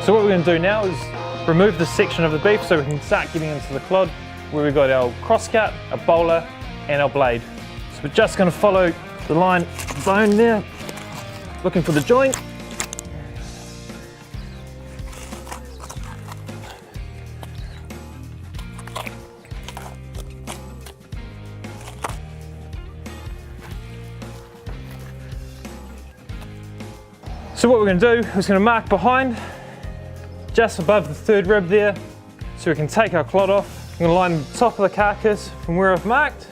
So what we're going to do now is remove this section of the beef so we can start getting into the clod where we've got our crosscut, our bolar and our blade. So we're just going to follow the line of the bone there, looking for the joint. So what we're going to do is going to mark behind, just above the third rib there, so we can take our clod off. I'm going to line the top of the carcass from where I've marked.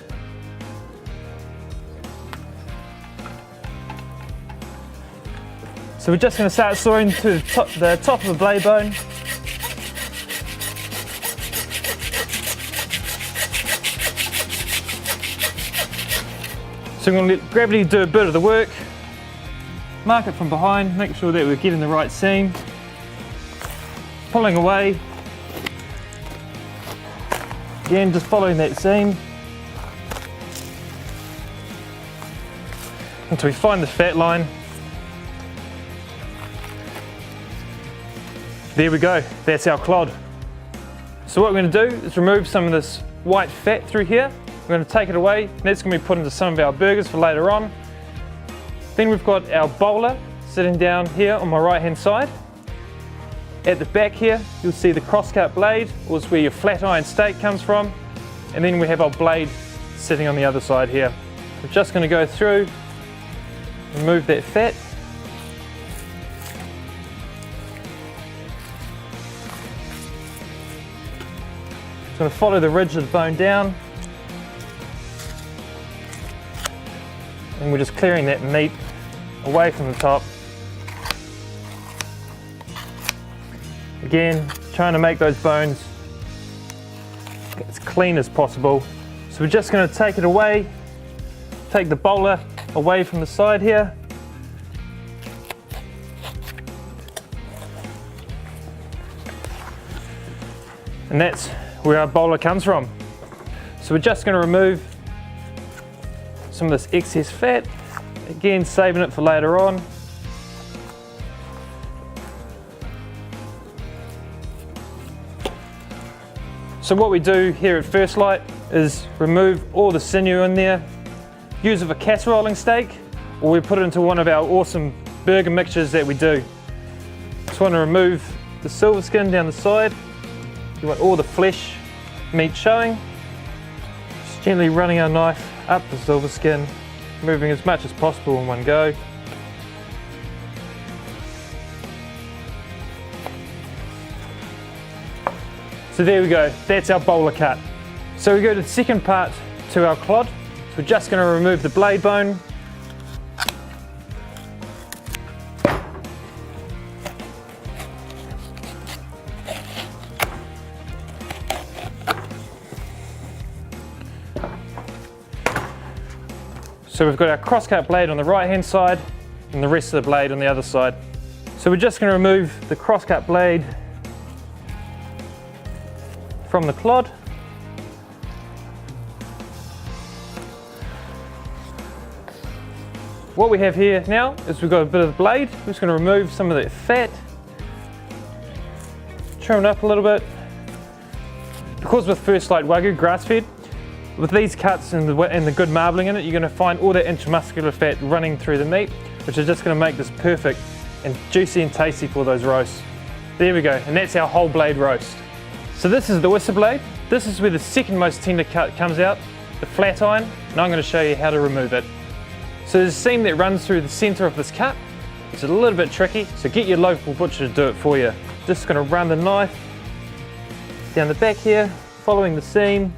So we're just going to start sawing to the top of the blade bone. So I'm going to let gravity do a bit of the work. Mark it from behind, make sure that we're getting the right seam. Pulling away. Again, just following that seam until we find the fat line. There we go, that's our clod. So what we're going to do is remove some of this white fat through here. We're going to take it away, and that's going to be put into some of our burgers for later on. Then we've got our bolar sitting down here on my right hand side. At the back here, you'll see the crosscut blade, or it's where your flat iron steak comes from. And then we have our blade sitting on the other side here. We're just going to go through, remove that fat. Just going to follow the ridge of the bone down. And we're just clearing that meat away from the top. Again, trying to make those bones as clean as possible. So we're just going to take it away, take the bolar away from the side here. And that's where our bolar comes from. So we're just going to remove some of this excess fat, again saving it for later on. So what we do here at First Light is remove all the sinew in there, use it for casseroling steak, or we put it into one of our awesome burger mixtures that we do. Just want to remove the silver skin down the side. You want all the flesh meat showing. Just gently running our knife up the silver skin, moving as much as possible in one go. So there we go, that's our bolar cut. So we go to the second part to our clod. So we're just going to remove the blade bone. So we've got our crosscut blade on the right hand side and the rest of the blade on the other side. So we're just going to remove the crosscut blade from the clod. What we have here now is we've got a bit of the blade. We're just going to remove some of that fat, trim it up a little bit. Because with First Light Wagyu grass-fed, with these cuts and the good marbling in it, you're going to find all that intramuscular fat running through the meat, which is just going to make this perfect and juicy and tasty for those roasts. There we go, and that's our whole blade roast. So this is the Oyster blade. This is where the second most tender cut comes out, the flat iron, and I'm going to show you how to remove it. So there's a seam that runs through the centre of this cut. It's a little bit tricky, so get your local butcher to do it for you. Just going to run the knife down the back here, following the seam,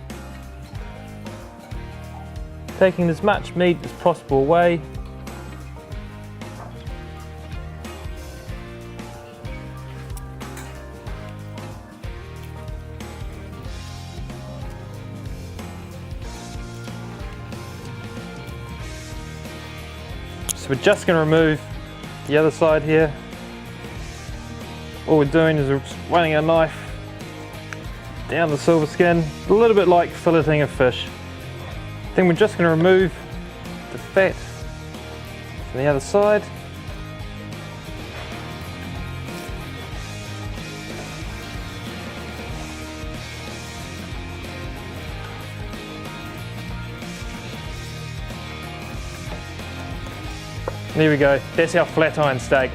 taking as much meat as possible away. So we're just going to remove the other side here. All we're doing is we're running our knife down the silver skin, a little bit like filleting a fish. Then we're just going to remove the fat from the other side. There we go. That's our flat iron steak.